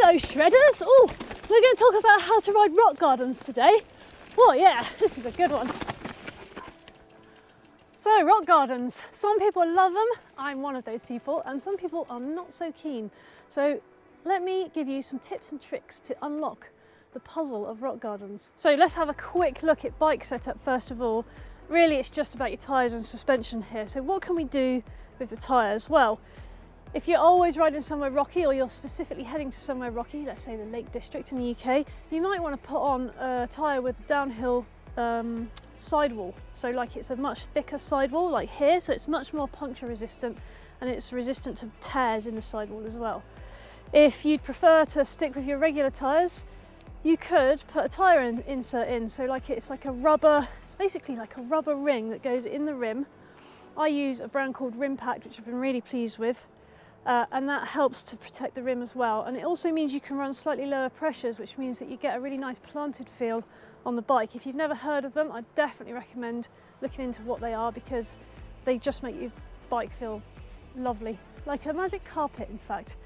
Hello shredders! Oh, we're going to talk about how to ride rock gardens today. Oh yeah, this is a good one. So rock gardens, some people love them, I'm one of those people, and some people are not so keen. So let me give you some tips and tricks to unlock the puzzle of rock gardens. So let's have a quick look at bike setup first of all. Really it's just about your tyres and suspension here. So what can we do with the tyres? Well, if you're always riding somewhere rocky or you're specifically heading to somewhere rocky, let's say the Lake District in the UK, you might want to put on a tyre with downhill sidewall. So like it's a much thicker sidewall like here, so it's much more puncture resistant and it's resistant to tears in the sidewall as well. If you'd prefer to stick with your regular tyres, you could put a tyre insert in. So like it's like a rubber, it's basically like a rubber ring that goes in the rim. I use a brand called Rim Pact, which I've been really pleased with. And that helps to protect the rim as well. And it also means you can run slightly lower pressures, which means that you get a really nice planted feel on the bike. If you've never heard of them, I definitely recommend looking into what they are because they just make your bike feel lovely. Like a magic carpet, in fact.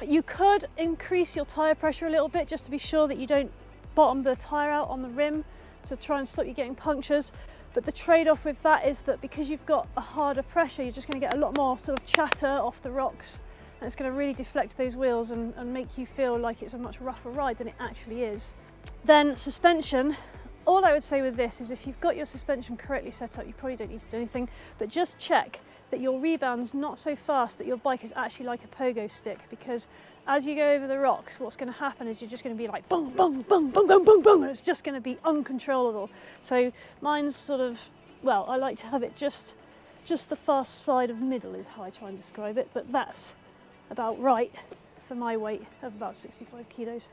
You could increase your tyre pressure a little bit just to be sure that you don't bottom the tyre out on the rim to try and stop you getting punctures. But the trade-off with that is that because you've got a harder pressure, you're just going to get a lot more sort of chatter off the rocks, and it's going to really deflect those wheels and make you feel like it's a much rougher ride than it actually is. Then suspension, all I would say with this is if you've got your suspension correctly set up, you probably don't need to do anything, but just check that your rebound's not so fast that your bike is actually like a pogo stick, because as you go over the rocks, what's going to happen is you're just going to be like boom, boom, boom, boom, boom, boom, boom, and it's just going to be uncontrollable. So mine's sort of, well, I like to have it just the fast side of middle is how I try and describe it, but that's about right for my weight of about 65 kilos.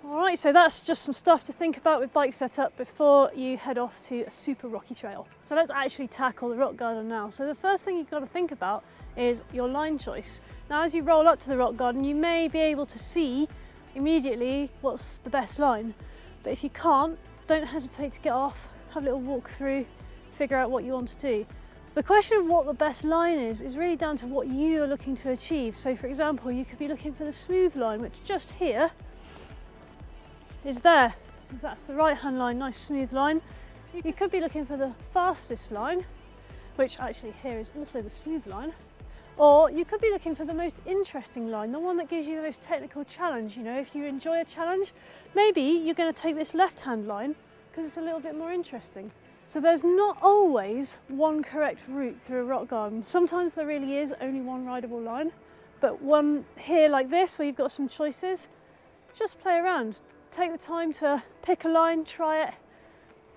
All right, so that's just some stuff to think about with bike setup before you head off to a super rocky trail. So let's actually tackle the rock garden now. So the first thing you've got to think about is your line choice. Now, as you roll up to the rock garden, you may be able to see immediately what's the best line. But if you can't, don't hesitate to get off, have a little walk through, figure out what you want to do. The question of what the best line is really down to what you are looking to achieve. So for example, you could be looking for the smooth line, which just here is there. That's the right hand line, nice smooth line. You could be looking for the fastest line, which actually here is also the smooth line. Or you could be looking for the most interesting line, the one that gives you the most technical challenge. You know, if you enjoy a challenge, maybe you're going to take this left-hand line because it's a little bit more interesting. So there's not always one correct route through a rock garden. Sometimes there really is only one rideable line, but one here like this where you've got some choices, just play around. Take the time to pick a line, try it,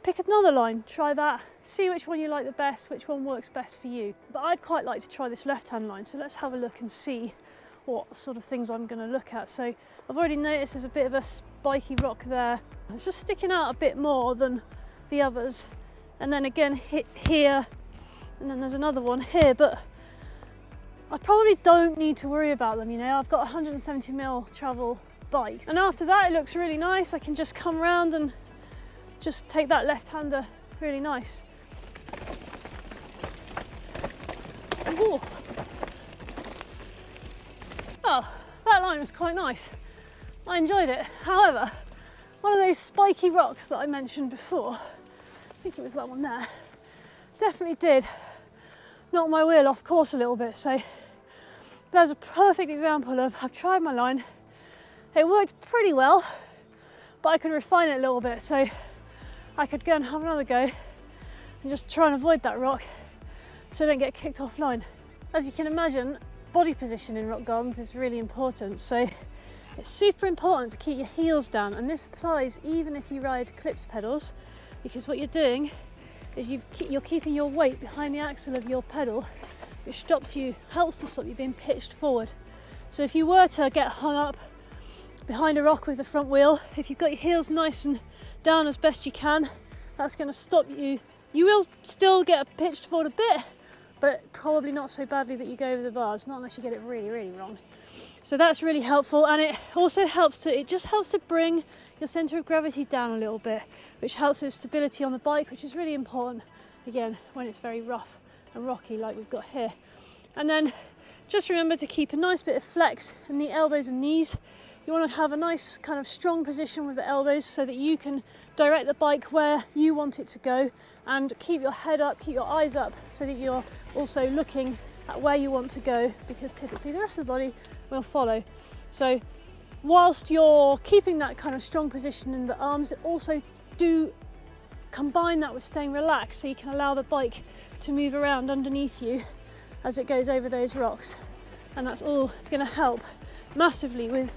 pick another line, try that, see which one you like the best, which one works best for you. But I'd quite like to try this left-hand line, so let's have a look and see what sort of things I'm going to look at. So I've already noticed there's a bit of a spiky rock there. It's just sticking out a bit more than the others. And then again hit here, and then there's another one here, but I probably don't need to worry about them, you know. I've got a 170mm travel bike, and after that it looks really nice. I can just come around and just take that left-hander really nice. Ooh. Oh, that line was quite nice. I enjoyed it. However, one of those spiky rocks that I mentioned before, I think it was that one there, definitely did knock my wheel off course a little bit. So there's a perfect example of I've tried my line. It worked pretty well, but I could refine it a little bit, so I could go and have another go and just try and avoid that rock so I don't get kicked offline. As you can imagine, body position in rock gardens is really important, so it's super important to keep your heels down, and this applies even if you ride clips pedals, because what you're doing is you're keeping your weight behind the axle of your pedal, which helps to stop you being pitched forward. So if you were to get hung up behind a rock with the front wheel, if you've got your heels nice and down as best you can, that's going to stop you. You will still get pitched forward a bit, but probably not so badly that you go over the bars, not unless you get it really, really wrong. So that's really helpful, and it also helps to bring your centre of gravity down a little bit, which helps with stability on the bike, which is really important, again, when it's very rough and rocky like we've got here. And then just remember to keep a nice bit of flex in the elbows and knees You want to have a nice kind of strong position with the elbows so that you can direct the bike where you want it to go, and keep your head up, keep your eyes up so that you're also looking at where you want to go, because typically the rest of the body will follow. So whilst you're keeping that kind of strong position in the arms, also do combine that with staying relaxed so you can allow the bike to move around underneath you as it goes over those rocks. And that's all going to help massively with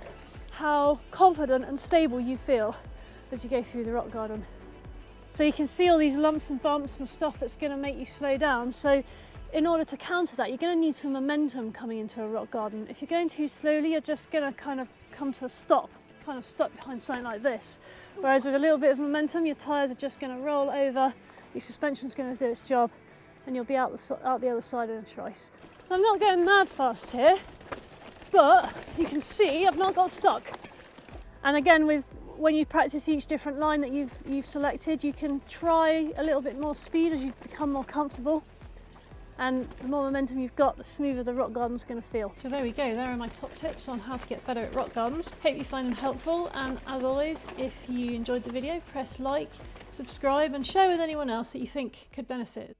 how confident and stable you feel as you go through the rock garden. So you can see all these lumps and bumps and stuff that's going to make you slow down. So in order to counter that, you're going to need some momentum coming into a rock garden. If you're going too slowly, you're just going to kind of come to a stop, kind of stuck behind something like this. Whereas with a little bit of momentum, your tyres are just going to roll over, your suspension's going to do its job, and you'll be out the other side in a trice. So I'm not going mad fast here, but you can see I've not got stuck. And again, when you practice each different line that you've selected, you can try a little bit more speed as you become more comfortable. And the more momentum you've got, the smoother the rock garden's going to feel. So there we go, there are my top tips on how to get better at rock gardens. Hope you find them helpful, and as always, if you enjoyed the video, press like, subscribe and share with anyone else that you think could benefit.